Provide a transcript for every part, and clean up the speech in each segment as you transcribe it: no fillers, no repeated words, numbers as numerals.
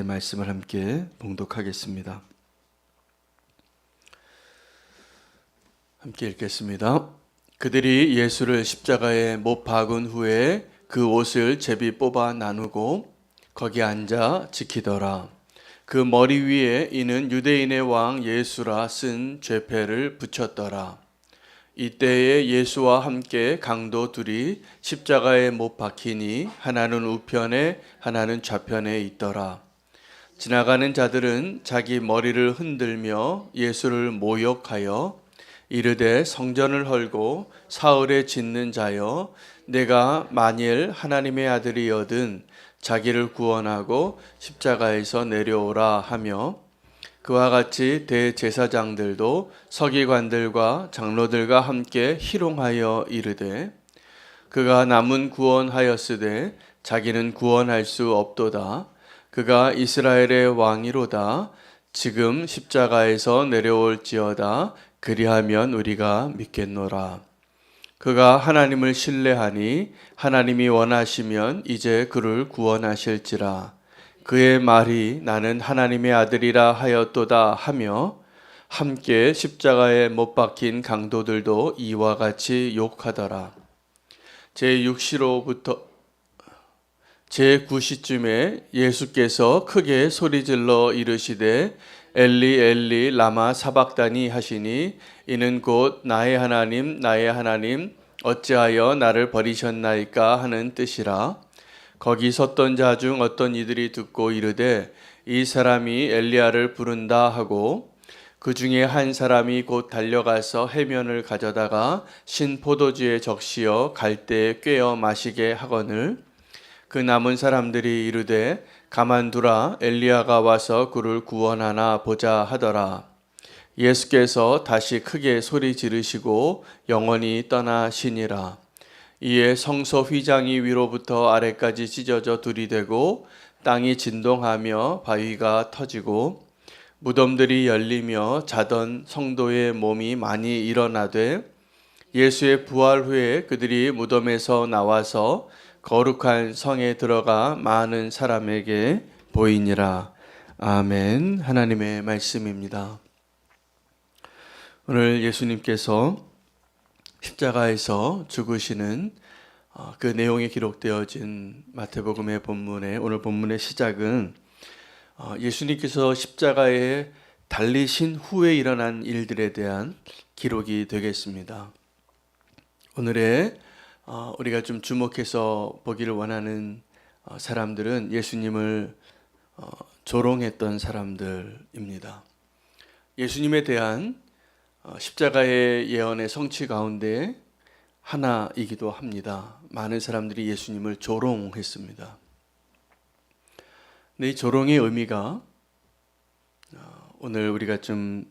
말씀을 함께 봉독하겠습니다. 함께 읽겠습니다. 그들이 예수를 십자가에 못 박은 후에 그 옷을 제비 뽑아 나누고 거기 앉아 지키더라. 그 머리 위에 이는 유대인의 왕 예수라 쓴 죄패를 붙였더라. 이때에 예수와 함께 강도 둘이 십자가에 못 박히니 하나는 우편에 하나는 좌편에 있더라. 지나가는 자들은 자기 머리를 흔들며 예수를 모욕하여 이르되 성전을 헐고 사흘에 짓는 자여 내가 만일 하나님의 아들이여든 자기를 구원하고 십자가에서 내려오라 하며 그와 같이 대제사장들도 서기관들과 장로들과 함께 희롱하여 이르되 그가 남은 구원하였으되 자기는 구원할 수 없도다. 그가 이스라엘의 왕이로다. 지금 십자가에서 내려올지어다. 그리하면 우리가 믿겠노라. 그가 하나님을 신뢰하니 하나님이 원하시면 이제 그를 구원하실지라. 그의 말이 나는 하나님의 아들이라 하였도다 하며 함께 십자가에 못 박힌 강도들도 이와 같이 욕하더라. 제9시쯤에 예수께서 크게 소리질러 이르시되 엘리 엘리 라마 사박다니 하시니 이는 곧 나의 하나님 나의 하나님 어찌하여 나를 버리셨나이까 하는 뜻이라. 거기 섰던 자 중 어떤 이들이 듣고 이르되 이 사람이 엘리야를 부른다 하고 그 중에 한 사람이 곧 달려가서 해면을 가져다가 신 포도주에 적시어 갈대에 꿰어 마시게 하거늘 그 남은 사람들이 이르되 가만두라 엘리야가 와서 그를 구원하나 보자 하더라. 예수께서 다시 크게 소리 지르시고 영원히 떠나시니라. 이에 성소 휘장이 위로부터 아래까지 찢어져 들이대고 땅이 진동하며 바위가 터지고 무덤들이 열리며 자던 성도의 몸이 많이 일어나되 예수의 부활 후에 그들이 무덤에서 나와서 거룩한 성에 들어가 많은 사람에게 보이니라. 아멘. 하나님의 말씀입니다. 오늘 예수님께서 십자가에서 죽으시는 그 내용이 기록되어진 마태복음의 본문의 오늘 본문의 시작은 예수님께서 십자가에 달리신 후에 일어난 일들에 대한 기록이 되겠습니다. 오늘의 우리가 좀 주목해서 보기를 원하는 사람들은 예수님을 조롱했던 사람들입니다. 예수님에 대한 십자가의 예언의 성취 가운데 하나이기도 합니다. 많은 사람들이 예수님을 조롱했습니다. 근데 이 조롱의 의미가 오늘 우리가 좀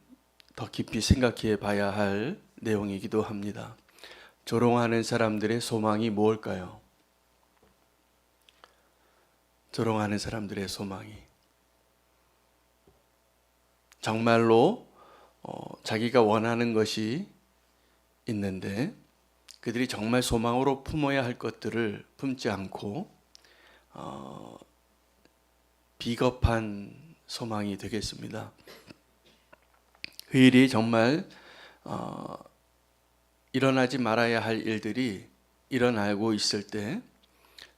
더 깊이 생각해 봐야 할 내용이기도 합니다. 조롱하는 사람들의 소망이 무엇일까요? 조롱하는 사람들의 소망이 정말로 자기가 원하는 것이 있는데 그들이 정말 소망으로 품어야 할 것들을 품지 않고 비겁한 소망이 되겠습니다. 그 일이 정말 일어나지 말아야 할 일들이 일어나고 있을 때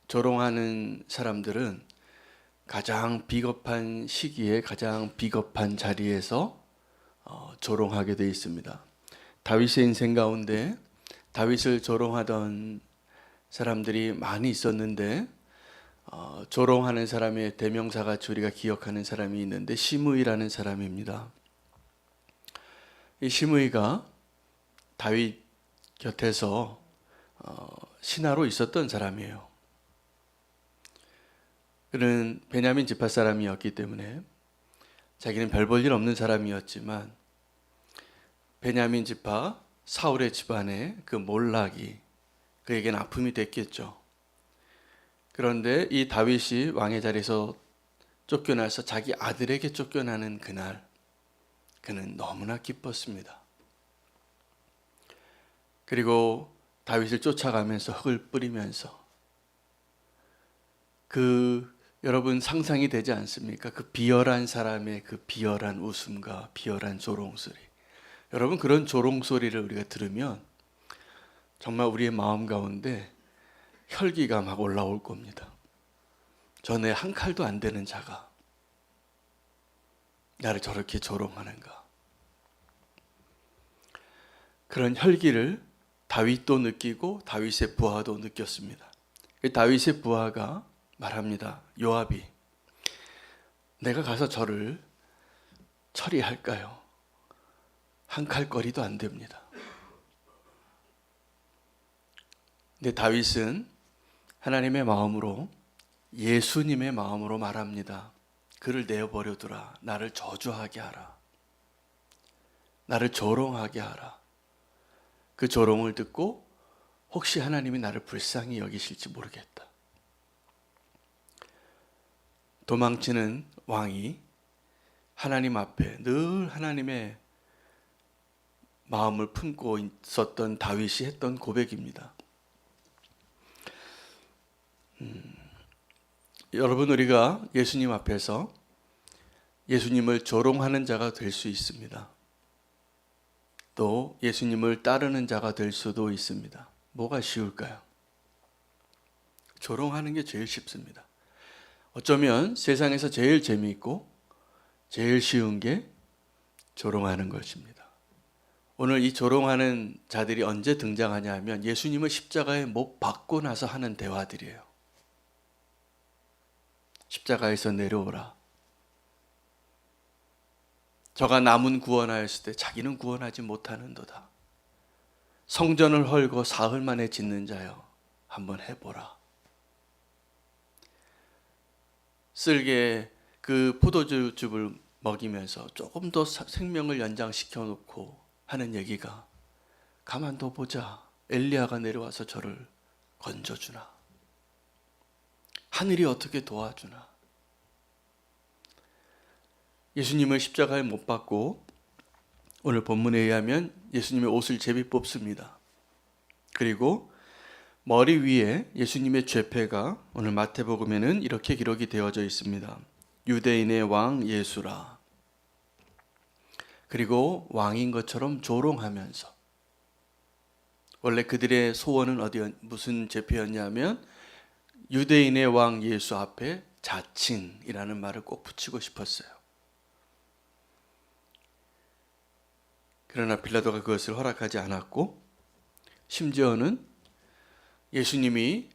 조롱하는 사람들은 가장 비겁한 시기에 가장 비겁한 자리에서 조롱하게 되어 있습니다. 다윗의 인생 가운데 다윗을 조롱하던 사람들이 많이 있었는데 조롱하는 사람의 대명사가 우리가 기억하는 사람이 있는데 시므이라는 사람입니다. 이 시므이가 다윗 곁에서 신하로 있었던 사람이에요. 그는 베냐민 지파 사람이었기 때문에 자기는 별 볼 일 없는 사람이었지만 베냐민 지파 사울의 집안의 그 몰락이 그에겐 아픔이 됐겠죠. 그런데 이 다윗이 왕의 자리에서 쫓겨나서 자기 아들에게 쫓겨나는 그날 그는 너무나 기뻤습니다. 그리고 다윗을 쫓아가면서 흙을 뿌리면서 그 여러분 상상이 되지 않습니까? 그 비열한 사람의 그 비열한 웃음과 비열한 조롱소리. 여러분 그런 조롱소리를 우리가 들으면 정말 우리의 마음 가운데 혈기가 막 올라올 겁니다. 전에 한 칼도 안 되는 자가 나를 저렇게 조롱하는가. 그런 혈기를 다윗도 느끼고 다윗의 부하도 느꼈습니다. 다윗의 부하가 말합니다. 요압이 내가 가서 저를 처리할까요? 한 칼거리도 안 됩니다. 근데 다윗은 하나님의 마음으로 예수님의 마음으로 말합니다. 그를 내어버려 두라. 나를 저주하게 하라. 나를 조롱하게 하라. 그 조롱을 듣고 혹시 하나님이 나를 불쌍히 여기실지 모르겠다. 도망치는 왕이 하나님 앞에 늘 하나님의 마음을 품고 있었던 다윗이 했던 고백입니다. 여러분 우리가 예수님 앞에서 예수님을 조롱하는 자가 될 수 있습니다. 또 예수님을 따르는 자가 될 수도 있습니다. 뭐가 쉬울까요? 조롱하는 게 제일 쉽습니다. 어쩌면 세상에서 제일 재미있고 제일 쉬운 게 조롱하는 것입니다. 오늘 이 조롱하는 자들이 언제 등장하냐 하면 예수님을 십자가에 못 박고 나서 하는 대화들이에요. 십자가에서 내려오라. 저가 남은 구원하였을 때 자기는 구원하지 못하는도다. 성전을 헐고 사흘 만에 짓는 자여 한번 해보라. 쓸개 그 포도주즙을 먹이면서 조금 더 생명을 연장시켜 놓고 하는 얘기가 가만둬 보자. 엘리야가 내려와서 저를 건져주나. 하늘이 어떻게 도와주나. 예수님을 십자가에 못 박고 오늘 본문에 의하면 예수님의 옷을 제비 뽑습니다. 그리고 머리 위에 예수님의 죄패가 오늘 마태복음에는 이렇게 기록이 되어져 있습니다. 유대인의 왕 예수라. 그리고 왕인 것처럼 조롱하면서 원래 그들의 소원은 무슨 죄패였냐면 유대인의 왕 예수 앞에 자칭이라는 말을 꼭 붙이고 싶었어요. 그러나 빌라도가 그것을 허락하지 않았고 심지어는 예수님이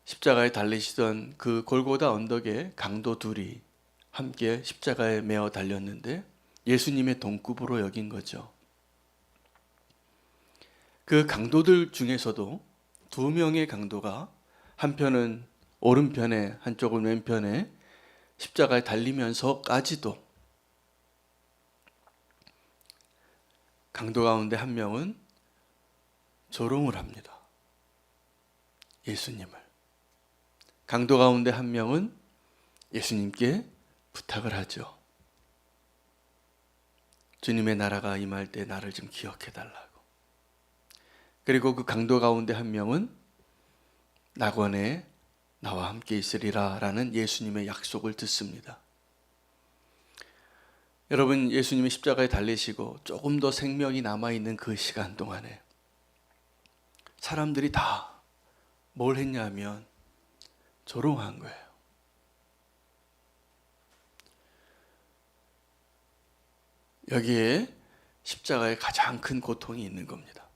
십자가에 달리시던 그 골고다 언덕에 강도 둘이 함께 십자가에 매어 달렸는데 예수님의 동급으로 여긴 거죠. 그 강도들 중에서도 두 명의 강도가 한편은 오른편에 한쪽은 왼편에 십자가에 달리면서까지도 강도 가운데 한 명은 조롱을 합니다. 예수님을. 강도 가운데 한 명은 예수님께 부탁을 하죠. 주님의 나라가 임할 때 나를 좀 기억해 달라고. 그리고 그 강도 가운데 한 명은 낙원에 나와 함께 있으리라 라는 예수님의 약속을 듣습니다. 여러분 예수님이 십자가에 달리시고 조금 더 생명이 남아있는 그 시간 동안에 사람들이 다 뭘 했냐면 조롱한 거예요. 여기에 십자가에 가장 큰 고통이 있는 겁니다.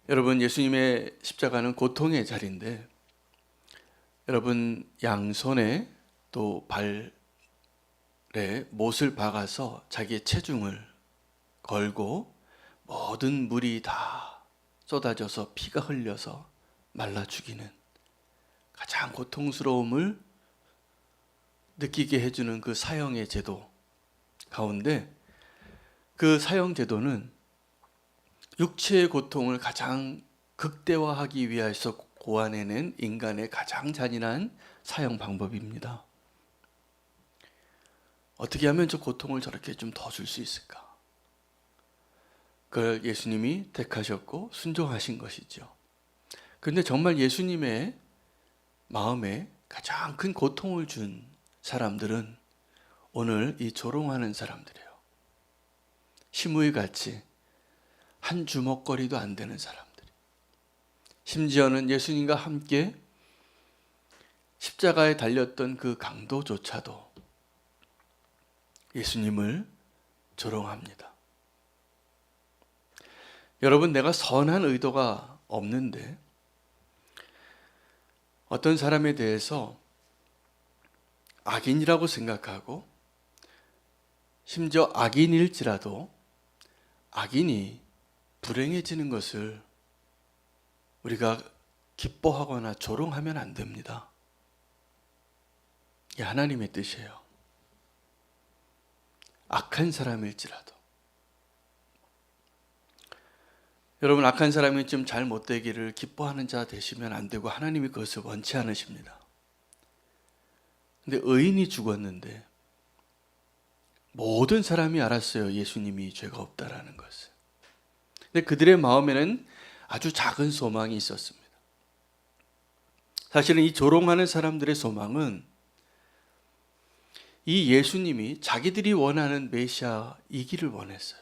여러분 예수님의 십자가는 고통의 자리인데 여러분 양손에 또 발에 못을 박아서 자기의 체중을 걸고 모든 물이 다 쏟아져서 피가 흘려서 말라 죽이는 가장 고통스러움을 느끼게 해주는 그 사형의 제도 가운데 그 사형 제도는 육체의 고통을 가장 극대화하기 위해서 고안해낸 인간의 가장 잔인한 사형 방법입니다. 어떻게 하면 저 고통을 저렇게 좀 더 줄 수 있을까? 그걸 예수님이 택하셨고 순종하신 것이죠. 그런데 정말 예수님의 마음에 가장 큰 고통을 준 사람들은 오늘 이 조롱하는 사람들이에요. 시무이같이 한 주먹거리도 안 되는 사람들이. 심지어는 예수님과 함께 십자가에 달렸던 그 강도조차도 예수님을 조롱합니다. 여러분, 내가 선한 의도가 없는데 어떤 사람에 대해서 악인이라고 생각하고 심지어 악인일지라도 악인이 불행해지는 것을 우리가 기뻐하거나 조롱하면 안 됩니다. 이게 하나님의 뜻이에요. 악한 사람일지라도. 여러분, 악한 사람이 좀 잘못되기를 기뻐하는 자 되시면 안 되고 하나님이 그것을 원치 않으십니다. 근데 의인이 죽었는데 모든 사람이 알았어요. 예수님이 죄가 없다라는 것을. 근데 그들의 마음에는 아주 작은 소망이 있었습니다. 사실은 이 조롱하는 사람들의 소망은 이 예수님이 자기들이 원하는 메시아이기를 원했어요.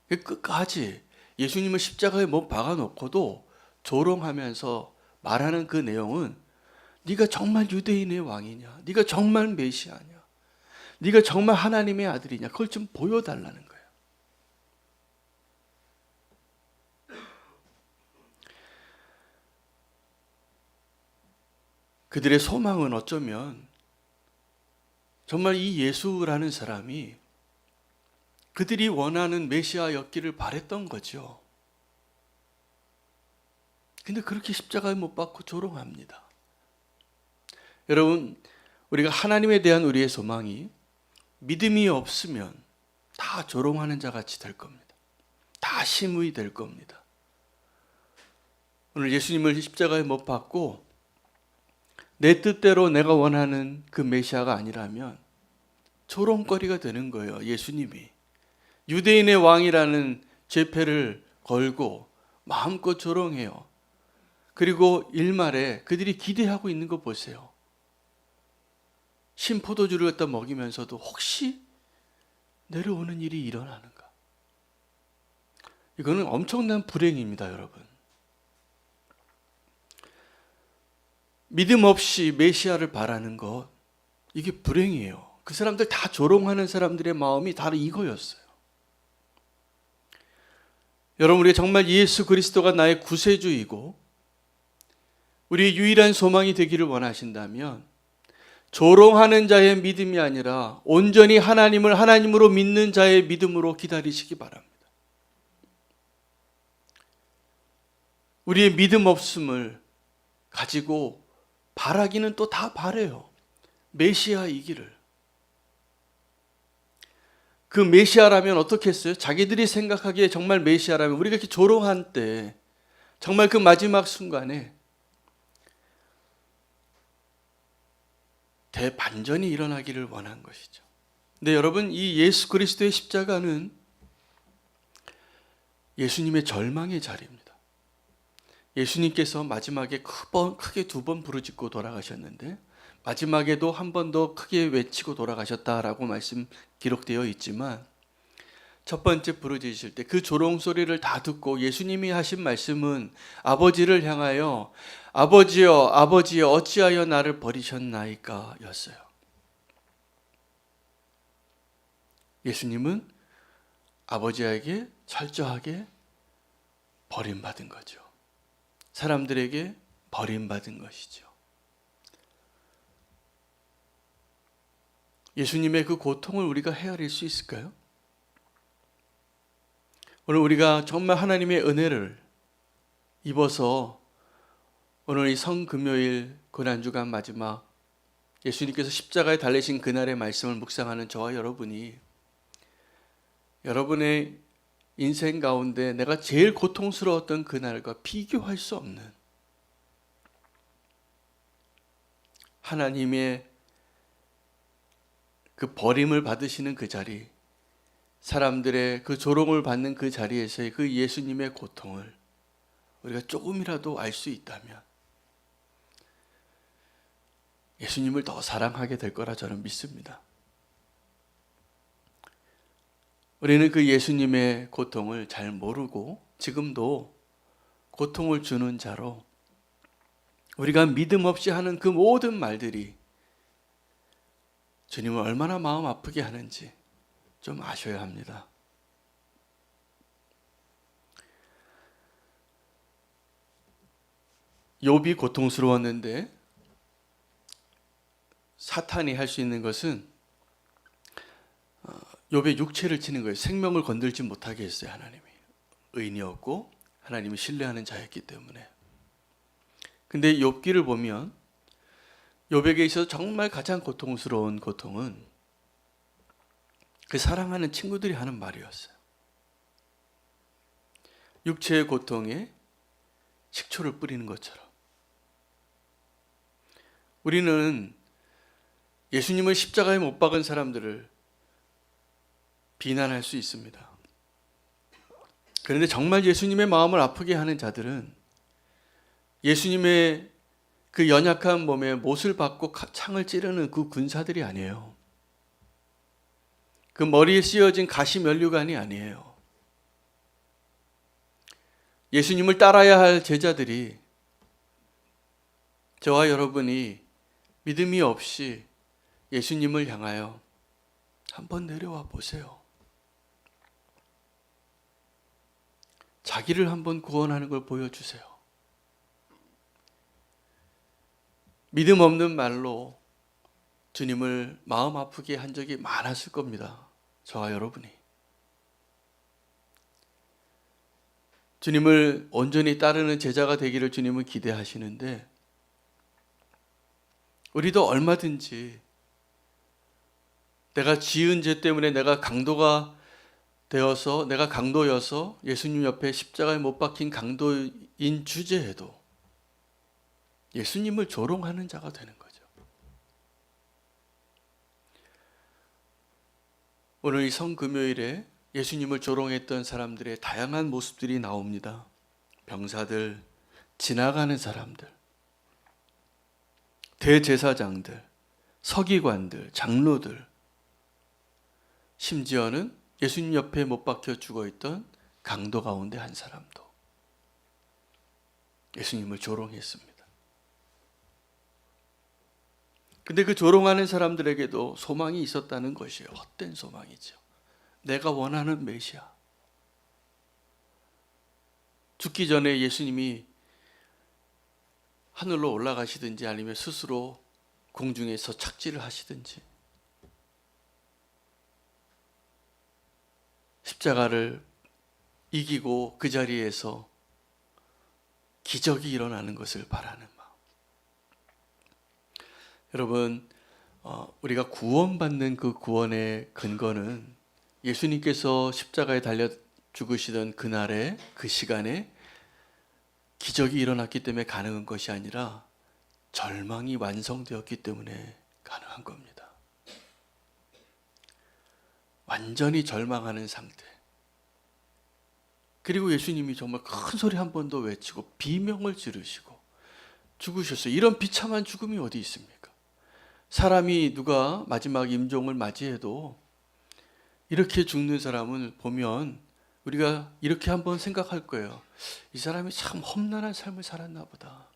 끝까지 예수님을 십자가에 못 박아놓고도 조롱하면서 말하는 그 내용은 네가 정말 유대인의 왕이냐? 네가 정말 메시아냐? 네가 정말 하나님의 아들이냐? 그걸 좀 보여달라는 거예요. 그들의 소망은 어쩌면 정말 이 예수라는 사람이 그들이 원하는 메시아였기를 바랬던 거죠. 근데 그렇게 십자가에 못 박고 조롱합니다. 여러분, 우리가 하나님에 대한 우리의 소망이 믿음이 없으면 다 조롱하는 자 같이 될 겁니다. 다 심의 될 겁니다. 오늘 예수님을 십자가에 못 박고 내 뜻대로 내가 원하는 그 메시아가 아니라면 조롱거리가 되는 거예요. 예수님이 유대인의 왕이라는 죄패를 걸고 마음껏 조롱해요. 그리고 일말에 그들이 기대하고 있는 거 보세요. 신포도주를 갖다 먹이면서도 혹시 내려오는 일이 일어나는가? 이거는 엄청난 불행입니다, 여러분. 믿음 없이 메시아를 바라는 것, 이게 불행이에요. 그 사람들 다 조롱하는 사람들의 마음이 다 이거였어요. 여러분, 우리가 정말 예수 그리스도가 나의 구세주이고 우리의 유일한 소망이 되기를 원하신다면 조롱하는 자의 믿음이 아니라 온전히 하나님을 하나님으로 믿는 자의 믿음으로 기다리시기 바랍니다. 우리의 믿음 없음을 가지고 바라기는 또 다 바래요. 메시아이기를. 그 메시아라면 어떻게 했어요? 자기들이 생각하기에 정말 메시아라면 우리가 이렇게 조롱한 때 정말 그 마지막 순간에 대반전이 일어나기를 원한 것이죠. 근데 여러분, 이 예수 그리스도의 십자가는 예수님의 절망의 자리입니다. 예수님께서 마지막에 크게 2번 부르짖고 돌아가셨는데 마지막에도 한 번 더 크게 외치고 돌아가셨다라고 말씀 기록되어 있지만 첫 번째 부르짖으실 때 그 조롱 소리를 다 듣고 예수님이 하신 말씀은 아버지를 향하여 아버지여 아버지여 어찌하여 나를 버리셨나이까 였어요. 예수님은 아버지에게 철저하게 버림받은 거죠. 사람들에게 버림받은 것이죠. 예수님의 그 고통을 우리가 헤아릴 수 있을까요? 오늘 우리가 정말 하나님의 은혜를 입어서 오늘 이 성금요일 고난주간 마지막 예수님께서 십자가에 달리신 그날의 말씀을 묵상하는 저와 여러분이 여러분의 인생 가운데 내가 제일 고통스러웠던 그날과 비교할 수 없는 하나님의 그 버림을 받으시는 그 자리, 사람들의 그 조롱을 받는 그 자리에서의 그 예수님의 고통을 우리가 조금이라도 알 수 있다면 예수님을 더 사랑하게 될 거라 저는 믿습니다. 우리는 그 예수님의 고통을 잘 모르고 지금도 고통을 주는 자로 우리가 믿음 없이 하는 그 모든 말들이 주님을 얼마나 마음 아프게 하는지 좀 아셔야 합니다. 욥이 고통스러웠는데 사탄이 할 수 있는 것은 욥의 육체를 치는 거예요. 생명을 건들지 못하게 했어요. 하나님이 의인이었고 하나님이 신뢰하는 자였기 때문에. 근데 욥기를 보면 욥에게 있어서 정말 가장 고통스러운 고통은 그 사랑하는 친구들이 하는 말이었어요. 육체의 고통에 식초를 뿌리는 것처럼 우리는 예수님을 십자가에 못 박은 사람들을 비난할 수 있습니다. 그런데 정말 예수님의 마음을 아프게 하는 자들은 예수님의 그 연약한 몸에 못을 박고 창을 찌르는 그 군사들이 아니에요. 그 머리에 씌어진 가시 면류관이 아니에요. 예수님을 따라야 할 제자들이, 저와 여러분이 믿음이 없이 예수님을 향하여 한번 내려와 보세요. 자기를 한번 구원하는 걸 보여주세요. 믿음 없는 말로 주님을 마음 아프게 한 적이 많았을 겁니다. 저와 여러분이. 주님을 온전히 따르는 제자가 되기를 주님은 기대하시는데 우리도 얼마든지 내가 지은 죄 때문에 내가 강도가 되어서 내가 강도여서 예수님 옆에 십자가에 못 박힌 강도인 주제에도 예수님을 조롱하는 자가 되는 거죠. 오늘 이 성금요일에 예수님을 조롱했던 사람들의 다양한 모습들이 나옵니다. 병사들, 지나가는 사람들, 대제사장들, 서기관들, 장로들, 심지어는 예수님 옆에 못 박혀 죽어있던 강도 가운데 한 사람도 예수님을 조롱했습니다. 근데 그 조롱하는 사람들에게도 소망이 있었다는 것이에요. 헛된 소망이죠. 내가 원하는 메시아. 죽기 전에 예수님이 하늘로 올라가시든지 아니면 스스로 공중에서 착지를 하시든지 십자가를 이기고 그 자리에서 기적이 일어나는 것을 바라는 마음. 여러분, 우리가 구원받는 그 구원의 근거는 예수님께서 십자가에 달려 죽으시던 그날에 그 시간에 기적이 일어났기 때문에 가능한 것이 아니라 절망이 완성되었기 때문에 가능한 겁니다. 완전히 절망하는 상태. 그리고 예수님이 정말 큰 소리 한 번 더 외치고 비명을 지르시고 죽으셨어요. 이런 비참한 죽음이 어디 있습니까? 사람이 누가 마지막 임종을 맞이해도 이렇게 죽는 사람을 보면 우리가 이렇게 한번 생각할 거예요. 이 사람이 참 험난한 삶을 살았나 보다.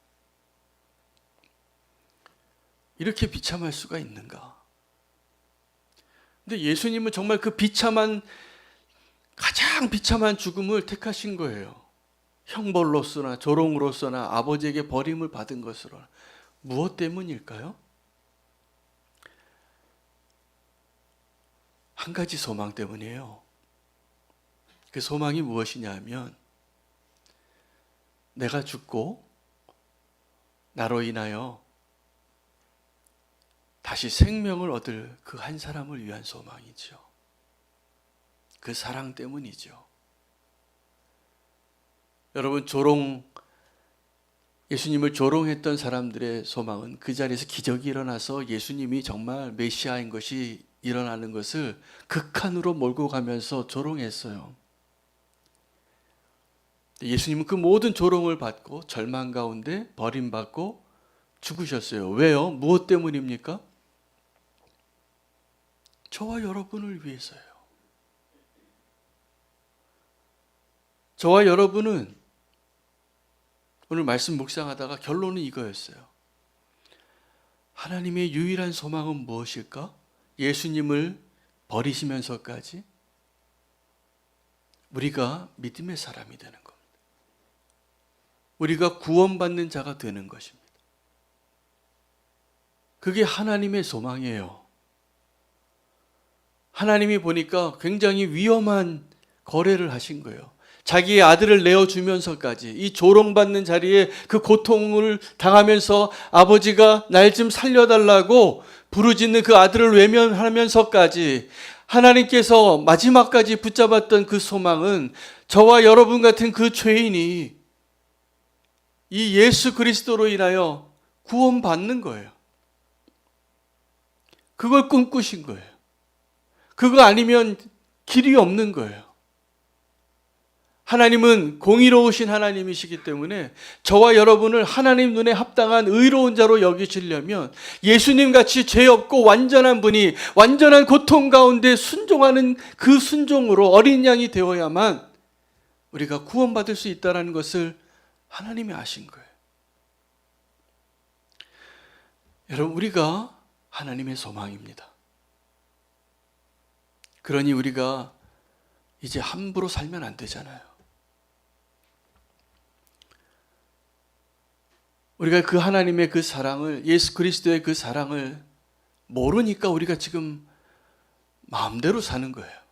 이렇게 비참할 수가 있는가? 근데 예수님은 정말 그 가장 비참한 죽음을 택하신 거예요. 형벌로서나 조롱으로서나 아버지에게 버림을 받은 것으로. 무엇 때문일까요? 한 가지 소망 때문이에요. 그 소망이 무엇이냐 하면 내가 죽고 나로 인하여 다시 생명을 얻을 그 한 사람을 위한 소망이죠. 그 사랑 때문이죠. 여러분, 예수님을 조롱했던 사람들의 소망은 그 자리에서 기적이 일어나서 예수님이 정말 메시아인 것이 일어나는 것을 극한으로 몰고 가면서 조롱했어요. 예수님은 그 모든 조롱을 받고 절망 가운데 버림받고 죽으셨어요. 왜요? 무엇 때문입니까? 저와 여러분을 위해서요. 저와 여러분은 오늘 말씀 묵상하다가 결론은 이거였어요. 하나님의 유일한 소망은 무엇일까? 예수님을 버리시면서까지 우리가 믿음의 사람이 되는 겁니다. 우리가 구원받는 자가 되는 것입니다. 그게 하나님의 소망이에요. 하나님이 보니까 굉장히 위험한 거래를 하신 거예요. 자기의 아들을 내어주면서까지 이 조롱받는 자리에 그 고통을 당하면서 아버지가 날 좀 살려달라고 부르짖는 그 아들을 외면하면서까지 하나님께서 마지막까지 붙잡았던 그 소망은 저와 여러분 같은 그 죄인이 이 예수 그리스도로 인하여 구원받는 거예요. 그걸 꿈꾸신 거예요. 그거 아니면 길이 없는 거예요. 하나님은 공의로우신 하나님이시기 때문에 저와 여러분을 하나님 눈에 합당한 의로운 자로 여기시려면 예수님 같이 죄 없고 완전한 분이 완전한 고통 가운데 순종하는 그 순종으로 어린 양이 되어야만 우리가 구원받을 수 있다는 것을 하나님이 아신 거예요. 여러분, 우리가 하나님의 소망입니다. 그러니 우리가 이제 함부로 살면 안 되잖아요. 우리가 그 하나님의 그 사랑을, 예수 그리스도의 그 사랑을 모르니까 우리가 지금 마음대로 사는 거예요.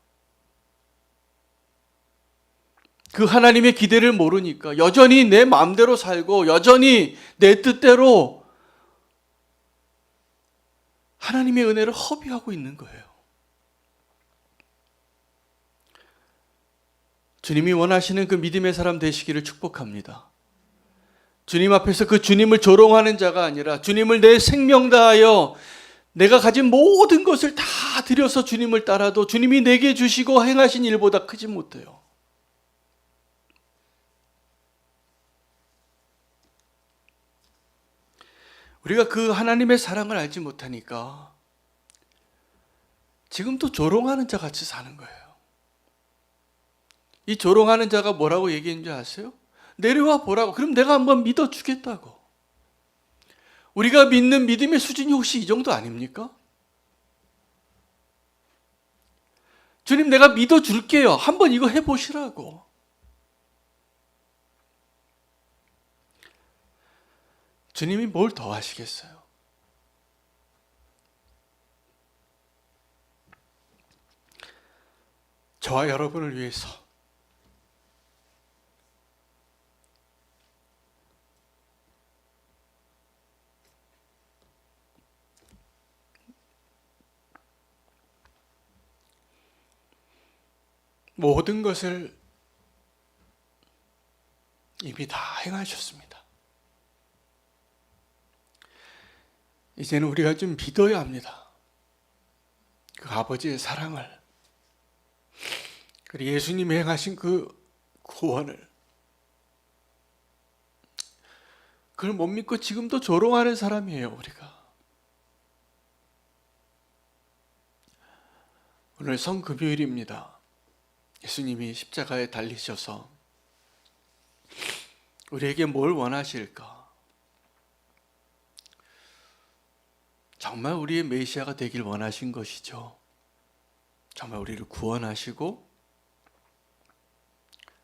그 하나님의 기대를 모르니까 여전히 내 마음대로 살고 여전히 내 뜻대로 하나님의 은혜를 허비하고 있는 거예요. 주님이 원하시는 그 믿음의 사람 되시기를 축복합니다. 주님 앞에서 그 주님을 조롱하는 자가 아니라 주님을 내 생명 다하여 내가 가진 모든 것을 다 드려서 주님을 따라도 주님이 내게 주시고 행하신 일보다 크지 못해요. 우리가 그 하나님의 사랑을 알지 못하니까 지금도 조롱하는 자 같이 사는 거예요. 이 조롱하는 자가 뭐라고 얘기했는지 아세요? 내려와 보라고. 그럼 내가 한번 믿어주겠다고. 우리가 믿는 믿음의 수준이 혹시 이 정도 아닙니까? 주님, 내가 믿어줄게요. 한번 이거 해보시라고. 주님이 뭘 더 하시겠어요? 저와 여러분을 위해서 모든 것을 이미 다 행하셨습니다. 이제는 우리가 좀 믿어야 합니다. 그 아버지의 사랑을, 그리고 예수님이 행하신 그 구원을. 그걸 못 믿고 지금도 조롱하는 사람이에요, 우리가. 오늘 성금요일입니다. 예수님이 십자가에 달리셔서 우리에게 뭘 원하실까? 정말 우리의 메시아가 되길 원하신 것이죠. 정말 우리를 구원하시고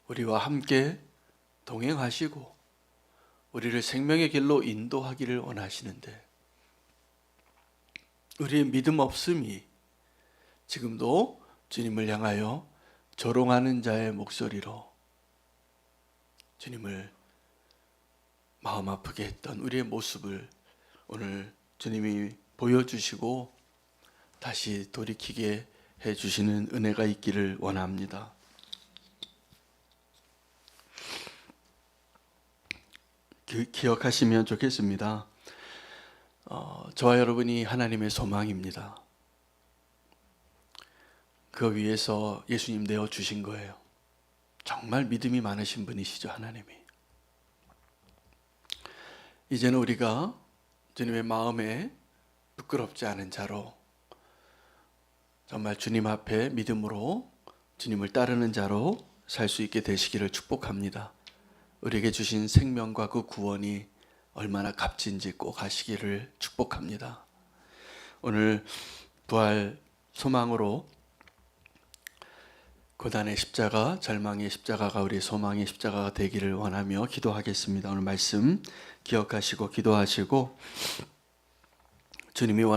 우리와 함께 동행하시고 우리를 생명의 길로 인도하기를 원하시는데 우리의 믿음 없음이 지금도 주님을 향하여 조롱하는 자의 목소리로 주님을 마음 아프게 했던 우리의 모습을 오늘 주님이 보여주시고 다시 돌이키게 해주시는 은혜가 있기를 원합니다. 기억하시면 좋겠습니다. 저와 여러분이 하나님의 소망입니다. 그 위해서 예수님 내어주신 거예요. 정말 믿음이 많으신 분이시죠, 하나님이. 이제는 우리가 주님의 마음에 부끄럽지 않은 자로, 정말 주님 앞에 믿음으로 주님을 따르는 자로 살 수 있게 되시기를 축복합니다. 우리에게 주신 생명과 그 구원이 얼마나 값진지 꼭 아시기를 축복합니다. 오늘 부활 소망으로 고난의 십자가, 절망의 십자가가 우리 소망의 십자가가 되기를 원하며 기도하겠습니다. 오늘 말씀 기억하시고 기도하시고 주님이